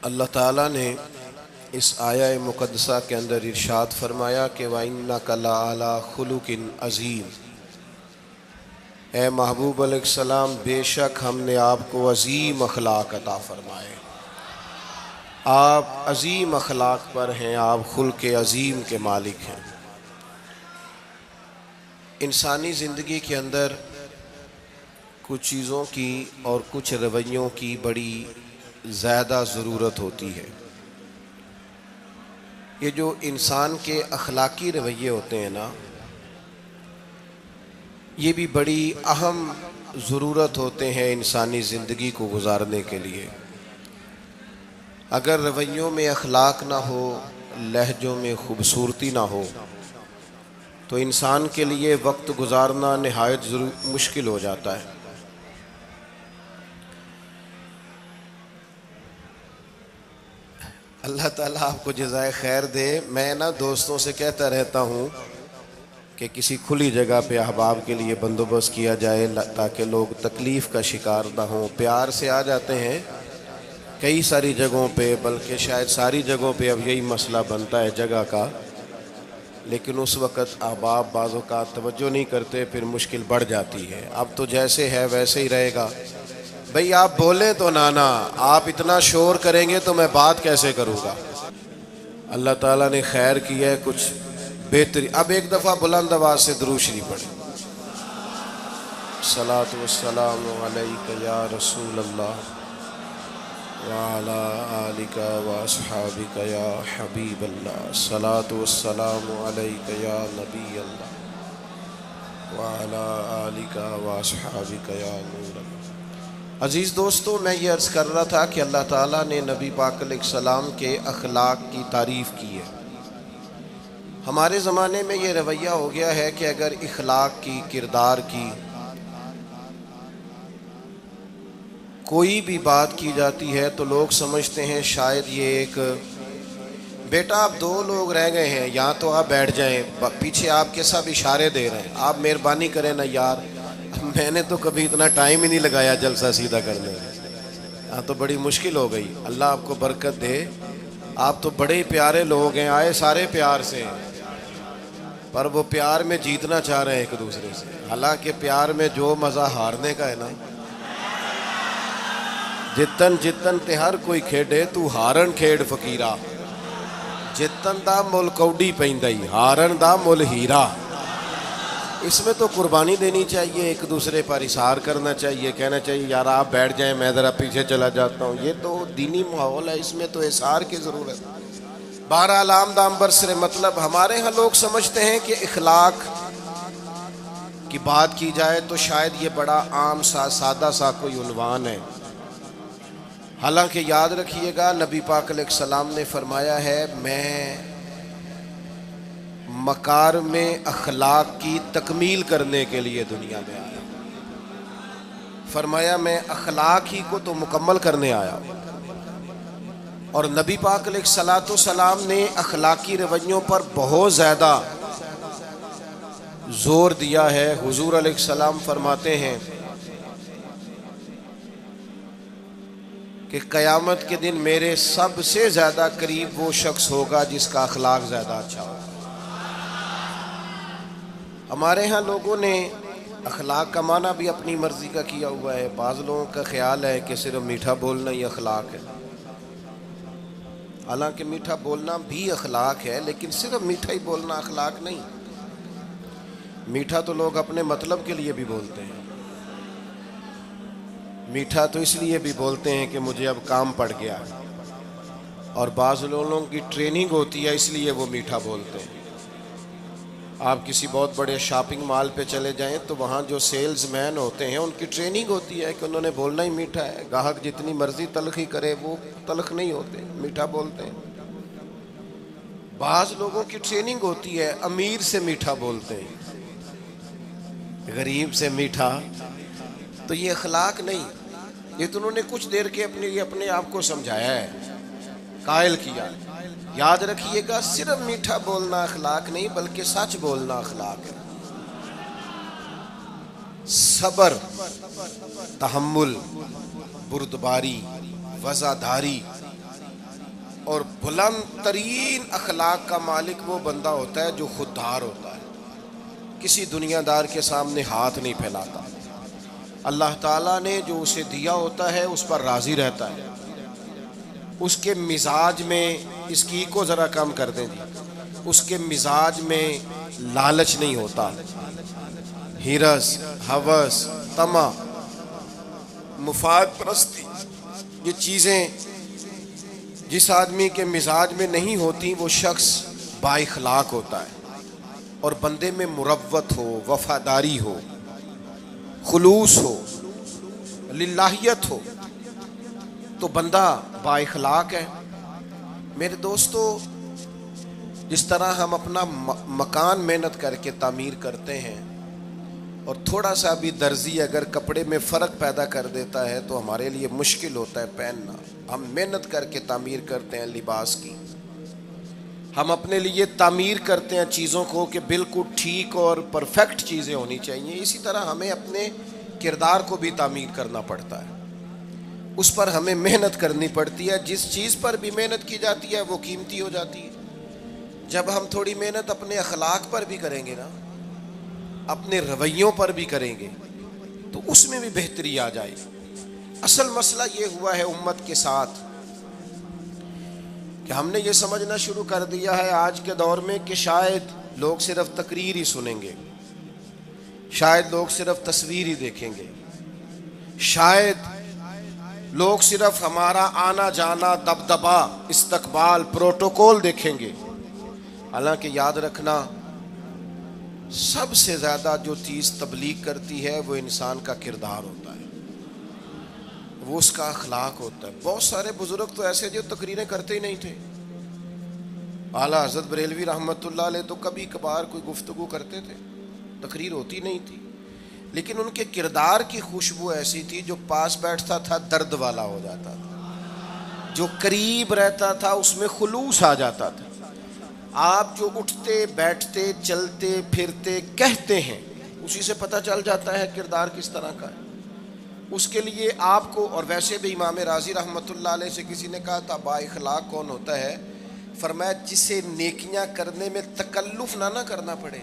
اللہ تعالیٰ نے اس آیہ مقدسہ کے اندر ارشاد فرمایا کہ وَإِنَّكَ لَعَلَىٰ خُلُقٍ عَظِيمٍ، اے محبوب علیہ السلام بے شک ہم نے آپ کو عظیم اخلاق عطا فرمائے، آپ عظیم اخلاق پر ہیں، آپ خلق عظیم کے مالک ہیں۔ انسانی زندگی کے اندر کچھ چیزوں کی اور کچھ رویوں کی بڑی زیادہ ضرورت ہوتی ہے۔ یہ جو انسان کے اخلاقی رویے ہوتے ہیں نا، یہ بھی بڑی اہم ضرورت ہوتے ہیں انسانی زندگی کو گزارنے کے لیے۔ اگر رویوں میں اخلاق نہ ہو، لہجوں میں خوبصورتی نہ ہو، تو انسان کے لیے وقت گزارنا نہایت مشکل ہو جاتا ہے۔ اللہ تعالیٰ آپ کو جزائے خیر دے۔ میں دوستوں سے کہتا رہتا ہوں کہ کسی کھلی جگہ پہ احباب کے لیے بندوبست کیا جائے تاکہ لوگ تکلیف کا شکار نہ ہوں۔ پیار سے آ جاتے ہیں کئی ساری جگہوں پہ، بلکہ شاید ساری جگہوں پہ اب یہی مسئلہ بنتا ہے جگہ کا، لیکن اس وقت احباب بعض اوقات توجہ نہیں کرتے، پھر مشکل بڑھ جاتی ہے۔ اب تو جیسے ہے ویسے ہی رہے گا۔ بھئی آپ بولیں تو نانا، آپ اتنا شور کریں گے تو میں بات کیسے کروں گا؟ اللہ تعالیٰ نے خیر کیا ہے، کچھ بہتری۔ اب ایک دفعہ بلند آواز سے درود شریف پڑھیں۔ الصلاۃ والسلام علیک یا رسول اللہ وعلی آلک واصحابک یا حبیب اللہ، الصلاۃ والسلام علیک یا نبی اللہ وعلی آلک واصحابک یا نور اللہ۔ عزیز دوستو، میں یہ عرض کر رہا تھا کہ اللہ تعالیٰ نے نبی پاک علیہ السلام کے اخلاق کی تعریف کی ہے۔ ہمارے زمانے میں یہ رویہ ہو گیا ہے کہ اگر اخلاق کی، کردار کی کوئی بھی بات کی جاتی ہے تو لوگ سمجھتے ہیں شاید یہ ایک بیٹا آپ دو لوگ رہ گئے ہیں، یا تو آپ بیٹھ جائیں، پیچھے آپ کے سب اشارے دے رہے ہیں، آپ مہربانی کریں نا یار، میں نے تو کبھی اتنا ٹائم ہی نہیں لگایا جلسہ سیدھا کرنے میں، ہاں تو بڑی مشکل ہو گئی۔ اللہ آپ کو برکت دے، آپ تو بڑے پیارے لوگ ہیں، آئے سارے پیار سے ہیں، پر وہ پیار میں جیتنا چاہ رہے ہیں ایک دوسرے سے، حالانکہ پیار میں جو مزہ ہارنے کا ہے نا، جتن جتن تے ہر کوئی کھیڈے تو ہارن کھیڈ فقیرا، جتن دا مل کوڈی پیندائی ہارن دا مل ہیرا۔ اس میں تو قربانی دینی چاہیے، ایک دوسرے پر اظہار کرنا چاہیے، کہنا چاہیے یار آپ بیٹھ جائیں میں ذرا پیچھے چلا جاتا ہوں۔ یہ تو دینی ماحول ہے، اس میں تو اظہار کی ضرورت ہے۔ بہرحال آمدام برسر مطلب ہمارے ہاں لوگ سمجھتے ہیں کہ اخلاق کی بات کی جائے تو شاید یہ بڑا عام سا سادہ سا کوئی عنوان ہے، حالانکہ یاد رکھیے گا نبی پاک علیہ السلام نے فرمایا ہے میں مکارم اخلاق کی تکمیل کرنے کے لیے دنیا میں آیا، فرمایا میں اخلاق ہی کو تو مکمل کرنے آیا۔ اور نبی پاک علیہ السلام نے اخلاقی رویوں پر بہت زیادہ زور دیا ہے۔ حضور علیہ السلام فرماتے ہیں کہ قیامت کے دن میرے سب سے زیادہ قریب وہ شخص ہوگا جس کا اخلاق زیادہ اچھا ہوگا۔ ہمارے ہاں لوگوں نے اخلاق کا معنی بھی اپنی مرضی کا کیا ہوا ہے۔ بعض لوگوں کا خیال ہے کہ صرف میٹھا بولنا ہی اخلاق ہے، حالانکہ میٹھا بولنا بھی اخلاق ہے، لیکن صرف میٹھا ہی بولنا اخلاق نہیں۔ میٹھا تو لوگ اپنے مطلب کے لیے بھی بولتے ہیں، میٹھا تو اس لیے بھی بولتے ہیں کہ مجھے اب کام پڑ گیا، اور بعض لوگوں کی ٹریننگ ہوتی ہے اس لیے وہ میٹھا بولتے ہیں۔ آپ کسی بہت بڑے شاپنگ مال پہ چلے جائیں تو وہاں جو سیلز مین ہوتے ہیں ان کی ٹریننگ ہوتی ہے کہ انہوں نے بولنا ہی میٹھا ہے، گاہک جتنی مرضی تلخی کرے وہ تلخ نہیں ہوتے، میٹھا بولتے ہیں۔ بعض لوگوں کی ٹریننگ ہوتی ہے امیر سے میٹھا بولتے ہیں، غریب سے میٹھا، تو یہ اخلاق نہیں، یہ تو انہوں نے کچھ دیر کے اپنے آپ کو سمجھایا ہے، قائل کیا۔ یاد رکھیے گا صرف میٹھا بولنا اخلاق نہیں بلکہ سچ بولنا اخلاق ہے۔ صبر، تحمل، بردباری، وزاداری، اور بلند ترین اخلاق کا مالک وہ بندہ ہوتا ہے جو خوددار ہوتا ہے، کسی دنیا دار کے سامنے ہاتھ نہیں پھیلاتا، اللہ تعالیٰ نے جو اسے دیا ہوتا ہے اس پر راضی رہتا ہے، اس کے مزاج میں، اس کی کو ذرا کم کر دیں جی، اس کے مزاج میں لالچ نہیں ہوتا، ہرس، ہوس، طمع، مفاد پرستی، یہ چیزیں جس آدمی کے مزاج میں نہیں ہوتی وہ شخص با اخلاق ہوتا ہے، اور بندے میں مروت ہو، وفاداری ہو، خلوص ہو، للہیت ہو تو بندہ با اخلاق ہے۔ میرے دوستو، جس طرح ہم اپنا مکان محنت کر کے تعمیر کرتے ہیں، اور تھوڑا سا بھی درزی اگر کپڑے میں فرق پیدا کر دیتا ہے تو ہمارے لیے مشکل ہوتا ہے پہننا، ہم محنت کر کے تعمیر کرتے ہیں لباس کی، ہم اپنے لیے تعمیر کرتے ہیں چیزوں کو کہ بالکل ٹھیک اور پرفیکٹ چیزیں ہونی چاہیے، اسی طرح ہمیں اپنے کردار کو بھی تعمیر کرنا پڑتا ہے، اس پر ہمیں محنت کرنی پڑتی ہے، جس چیز پر بھی محنت کی جاتی ہے وہ قیمتی ہو جاتی ہے۔ جب ہم تھوڑی محنت اپنے اخلاق پر بھی کریں گے نا، اپنے رویوں پر بھی کریں گے تو اس میں بھی بہتری آ جائے گی۔ اصل مسئلہ یہ ہوا ہے امت کے ساتھ کہ ہم نے یہ سمجھنا شروع کر دیا ہے آج کے دور میں کہ شاید لوگ صرف تقریر ہی سنیں گے، شاید لوگ صرف تصویر ہی دیکھیں گے، شاید لوگ صرف ہمارا آنا جانا، دبدبا، استقبال، پروٹوکول دیکھیں گے۔ حالانکہ یاد رکھنا، سب سے زیادہ جو چیز تبلیغ کرتی ہے وہ انسان کا کردار ہوتا ہے، وہ اس کا اخلاق ہوتا ہے۔ بہت سارے بزرگ تو ایسے جو تقریریں کرتے ہی نہیں تھے، اعلیٰ حضرت بریلوی رحمۃ اللہ علیہ تو کبھی کبھار کوئی گفتگو کرتے تھے، تقریر ہوتی نہیں تھی، لیکن ان کے کردار کی خوشبو ایسی تھی جو پاس بیٹھتا تھا درد والا ہو جاتا تھا، جو قریب رہتا تھا اس میں خلوص آ جاتا تھا۔ آپ جو اٹھتے بیٹھتے چلتے پھرتے کہتے ہیں اسی سے پتہ چل جاتا ہے کردار کس طرح کا ہے۔ اس کے لیے آپ کو، اور ویسے بھی امام راضی رحمۃ اللہ علیہ سے کسی نے کہا تھا با اخلاق کون ہوتا ہے؟ فرمایا جسے نیکیاں کرنے میں تکلف نہ کرنا پڑے،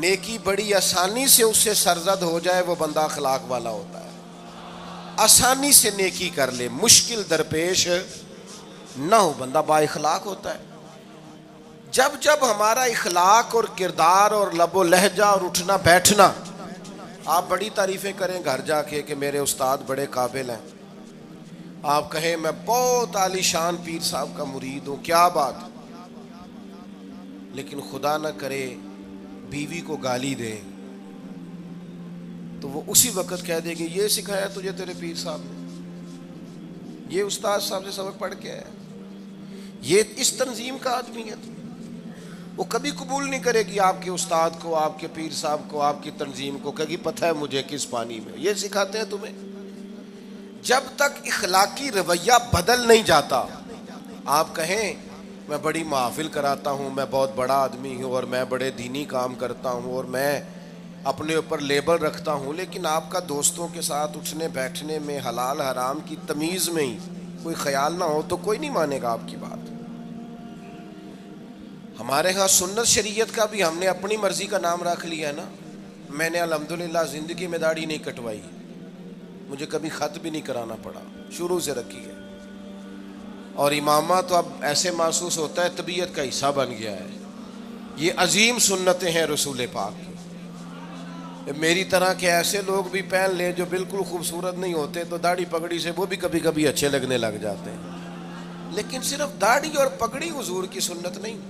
نیکی بڑی آسانی سے اس سے سرزد ہو جائے، وہ بندہ اخلاق والا ہوتا ہے۔ آسانی سے نیکی کر لے، مشکل درپیش نہ ہو، بندہ با اخلاق ہوتا ہے۔ جب جب ہمارا اخلاق اور کردار اور لب و لہجہ اور اٹھنا بیٹھنا، آپ بڑی تعریفیں کریں گھر جا کے کہ میرے استاد بڑے قابل ہیں، آپ کہیں میں بہت عالی شان پیر صاحب کا مرید ہوں، کیا بات، لیکن خدا نہ کرے بیوی کو گالی دے تو وہ اسی وقت کہہ دے گی یہ سکھایا تجھے تیرے پیر صاحب نے، یہ استاد صاحب سے سبق پڑھ کے آیا، یہ اس تنظیم کا آدمی ہے۔ وہ کبھی قبول نہیں کرے گی آپ کے استاد کو، آپ کے پیر صاحب کو، آپ کی تنظیم کو، کہے گی پتہ ہے مجھے کس پانی میں یہ سکھاتے ہیں تمہیں۔ جب تک اخلاقی رویہ بدل نہیں جاتا، آپ کہیں میں بڑی محافل کراتا ہوں، میں بہت بڑا آدمی ہوں اور میں بڑے دینی کام کرتا ہوں اور میں اپنے اوپر لیبل رکھتا ہوں، لیکن آپ کا دوستوں کے ساتھ اٹھنے بیٹھنے میں حلال حرام کی تمیز میں ہی کوئی خیال نہ ہو تو کوئی نہیں مانے گا آپ کی بات۔ ہمارے ہاں سنت شریعت کا بھی ہم نے اپنی مرضی کا نام رکھ لیا ہے نا۔ میں نے الحمدللہ زندگی میں داڑھی نہیں کٹوائی، مجھے کبھی خط بھی نہیں کرانا پڑا، شروع سے رکھی ہے، اور امامہ تو اب ایسے محسوس ہوتا ہے طبیعت کا حصہ بن گیا ہے۔ یہ عظیم سنتیں ہیں رسول پاک کی۔ میری طرح کے ایسے لوگ بھی پہن لیں جو بالکل خوبصورت نہیں ہوتے تو داڑھی پگڑی سے وہ بھی کبھی کبھی اچھے لگنے لگ جاتے ہیں، لیکن صرف داڑھی اور پگڑی حضور کی سنت نہیں،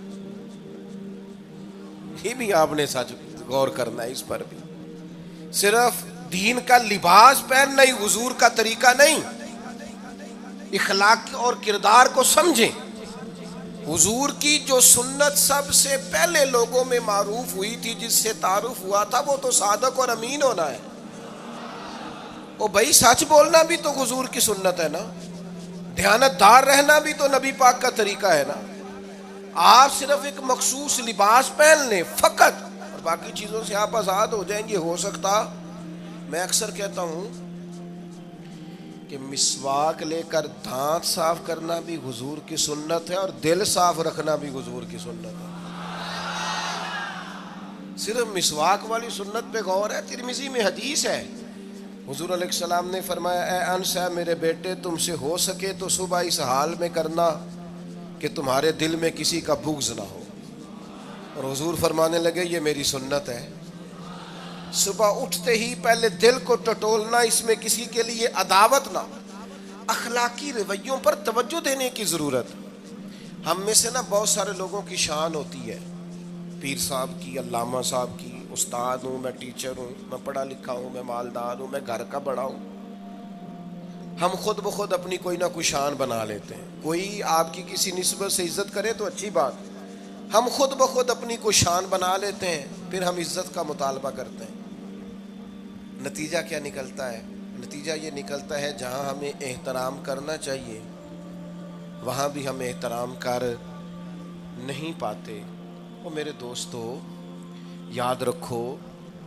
یہ بھی آپ نے سچ غور کرنا ہے اس پر بھی۔ صرف دین کا لباس پہننا ہی حضور کا طریقہ نہیں، اخلاق اور کردار کو سمجھیں۔ حضور کی جو سنت سب سے پہلے لوگوں میں معروف ہوئی تھی، جس سے تعارف ہوا تھا، وہ تو صادق اور امین ہونا ہے۔ او بھائی سچ بولنا بھی تو حضور کی سنت ہے نا، دیانت دار رہنا بھی تو نبی پاک کا طریقہ ہے نا۔ آپ صرف ایک مخصوص لباس پہن لیں فقط اور باقی چیزوں سے آپ آزاد ہو جائیں گے۔ ہو سکتا، میں اکثر کہتا ہوں کہ مسواک لے کر دانت صاف کرنا بھی حضور کی سنت ہے اور دل صاف رکھنا بھی حضور کی سنت ہے. صرف مسواک والی سنت پہ غور ہے. ترمذی میں حدیث ہے, حضور علیہ السلام نے فرمایا اے انس ہے میرے بیٹے, تم سے ہو سکے تو صبح اس حال میں کرنا کہ تمہارے دل میں کسی کا بغض نہ ہو. اور حضور فرمانے لگے یہ میری سنت ہے. صبح اٹھتے ہی پہلے دل کو ٹٹولنا, اس میں کسی کے لیے عداوت نہ. اخلاقی رویوں پر توجہ دینے کی ضرورت. ہم میں سے نا بہت سارے لوگوں کی شان ہوتی ہے, پیر صاحب کی, علامہ صاحب کی, استاد ہوں, میں ٹیچر ہوں, میں پڑھا لکھا ہوں, میں مالدار ہوں, میں گھر کا بڑا ہوں. ہم خود بخود اپنی کوئی نہ کوئی شان بنا لیتے ہیں. کوئی آپ کی کسی نسبت سے عزت کرے تو اچھی بات, ہم خود بخود اپنی کوئی شان بنا لیتے ہیں, پھر ہم عزت کا مطالبہ کرتے ہیں. نتیجہ کیا نکلتا ہے؟ نتیجہ یہ نکلتا ہے جہاں ہمیں احترام کرنا چاہیے وہاں بھی ہم احترام کر نہیں پاتے. اور میرے دوستو یاد رکھو,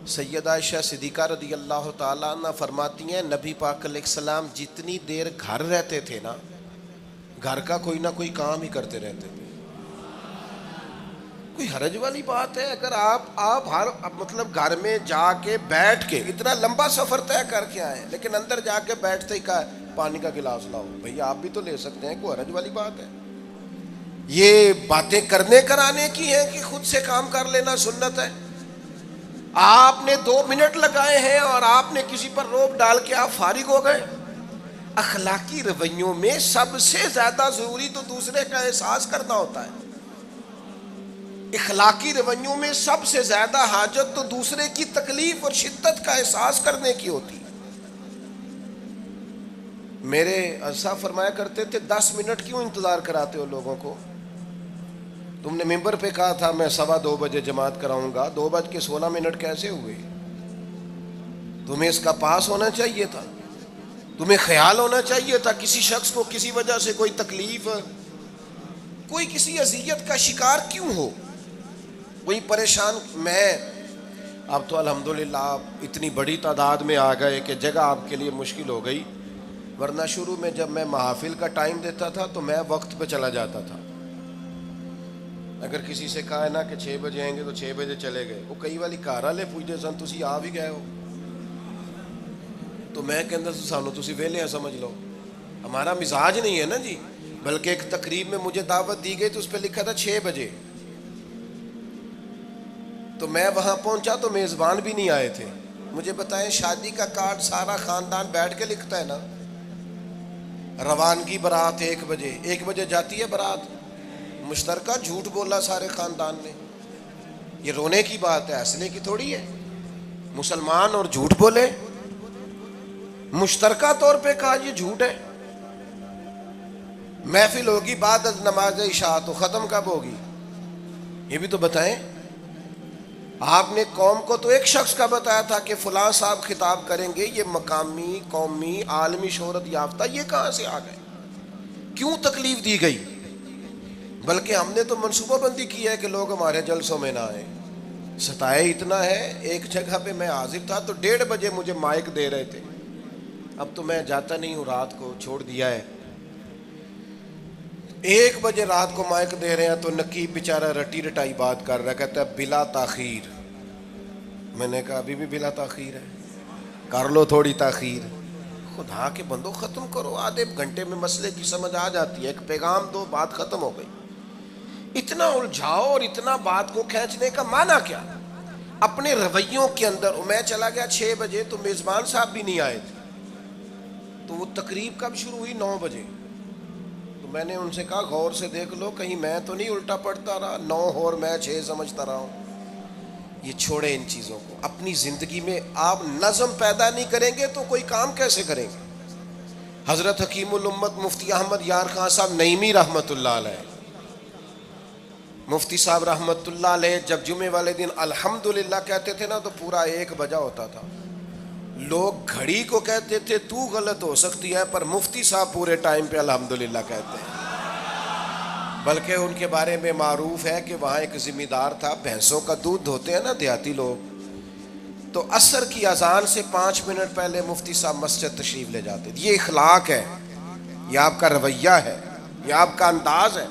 سیدہ عائشہ صدیقہ رضی اللہ تعالیٰ عنہ فرماتی ہیں نبی پاک علیہ السلام جتنی دیر گھر رہتے تھے نا, گھر کا کوئی نہ کوئی کام ہی کرتے رہتے تھے. کوئی حرج والی بات ہے اگر آپ ہر مطلب گھر میں جا کے بیٹھ کے اتنا لمبا سفر طے کر کے آئے لیکن اندر جا کے بیٹھتے ہی کہا پانی کا گلاس لاؤ. بھئی آپ بھی تو لے سکتے ہیں, کوئی حرج والی بات ہے؟ یہ باتیں کرنے کرانے کی ہیں کہ خود سے کام کر لینا سنت ہے؟ آپ نے 2 منٹ لگائے ہیں اور آپ نے کسی پر روب ڈال کے آپ فارغ ہو گئے. اخلاقی رویوں میں سب سے زیادہ ضروری تو دوسرے کا احساس کرنا ہوتا ہے. اخلاقی رویوں میں سب سے زیادہ حاجت تو دوسرے کی تکلیف اور شدت کا احساس کرنے کی ہوتی. میرے صاحب فرمایا کرتے تھے 10 منٹ کیوں انتظار کراتے ہو لوگوں کو؟ تم نے ممبر پہ کہا تھا میں 2:15 بجے جماعت کراؤں گا, 2:16 کیسے ہوئے؟ تمہیں اس کا پاس ہونا چاہیے تھا, تمہیں خیال ہونا چاہیے تھا کسی شخص کو کسی وجہ سے کوئی تکلیف, کوئی کسی اذیت کا شکار کیوں ہو, کوئی پریشان. میں اب تو الحمدللہ آپ اتنی بڑی تعداد میں آ گئے کہ جگہ آپ کے لیے مشکل ہو گئی, ورنہ شروع میں جب میں محافل کا ٹائم دیتا تھا تو میں وقت پہ چلا جاتا تھا. اگر کسی سے کہا ہے نا کہ 6 بجے آئیں گے تو 6 بجے چلے گئے. وہ کئی والی گھر والے پوچھتے سن تسی آ بھی گئے ہو, تو میں کہندا سانو تسی ویلے ہیں سمجھ لو. ہمارا مزاج نہیں ہے نا جی. بلکہ ایک تقریب میں مجھے دعوت دی گئی تو اس پہ لکھا تھا 6 بجے, تو میں وہاں پہنچا تو میزبان بھی نہیں آئے تھے. مجھے بتائیں شادی کا کارڈ سارا خاندان بیٹھ کے لکھتا ہے نا, روانگی برات 1 بجے, 1 بجے جاتی ہے برات, مشترکہ جھوٹ بولا سارے خاندان نے. یہ رونے کی بات ہے, ہنسنے کی تھوڑی ہے. مسلمان اور جھوٹ بولے, مشترکہ طور پہ کہا یہ جھوٹ ہے. محفل ہوگی بعد از نماز عشاء, تو ختم کب ہوگی یہ بھی تو بتائیں. آپ نے قوم کو تو ایک شخص کا بتایا تھا کہ فلاں صاحب خطاب کریں گے, یہ مقامی, قومی, عالمی شہرت یافتہ, یہ کہاں سے آ گئے؟ کیوں تکلیف دی گئی؟ بلکہ ہم نے تو منصوبہ بندی کی ہے کہ لوگ ہمارے جلسوں میں نہ آئیں. ستائے اتنا ہے, ایک جگہ پہ میں حاضر تھا تو 1:30 بجے مجھے مائک دے رہے تھے. اب تو میں جاتا نہیں ہوں, رات کو چھوڑ دیا ہے. 1 بجے رات کو مائک دے رہے ہیں تو نقیب بیچارہ رٹی رٹائی بات کر رہا ہے, کہتا ہے بلا تاخیر. میں نے کہا ابھی بھی بلا تاخیر ہے, کر لو تھوڑی تاخیر. خدا کے بندو ختم کرو, آدھے گھنٹے میں مسئلے کی سمجھ آ جاتی ہے, ایک پیغام دو, بات ختم ہو گئی. اتنا الجھاؤ اور اتنا بات کو کھینچنے کا معنی کیا؟ اپنے رویوں کے اندر. میں چلا گیا 6 بجے تو میزبان صاحب بھی نہیں آئے تھے, تو وہ تقریب کب شروع ہوئی؟ 9 بجے. تو میں نے ان سے کہا غور سے دیکھ لو کہیں میں تو نہیں الٹا پڑتا رہا, 9 اور میں 6 سمجھتا رہا ہوں. یہ چھوڑے ان چیزوں کو. اپنی زندگی میں آپ نظم پیدا نہیں کریں گے تو کوئی کام کیسے کریں گے؟ حضرت حکیم الامت مفتی احمد یار خان صاحب نعیمی رحمۃ اللہ علیہ, مفتی صاحب رحمۃ اللہ علیہ, جب جمعے والے دن الحمدللہ کہتے تھے نا تو پورا 1 بجا ہوتا تھا. لوگ گھڑی کو کہتے تھے تو غلط ہو سکتی ہے, پر مفتی صاحب پورے ٹائم پہ الحمدللہ کہتے ہیں. بلکہ ان کے بارے میں معروف ہے کہ وہاں ایک ذمہ دار تھا, بھینسوں کا دودھ دھوتے ہیں نا دیہاتی لوگ, تو عصر کی اذان سے 5 منٹ پہلے مفتی صاحب مسجد تشریف لے جاتے. یہ اخلاق ہے، یہ آپ کا رویہ ہے، یہ آپ کا انداز ہے.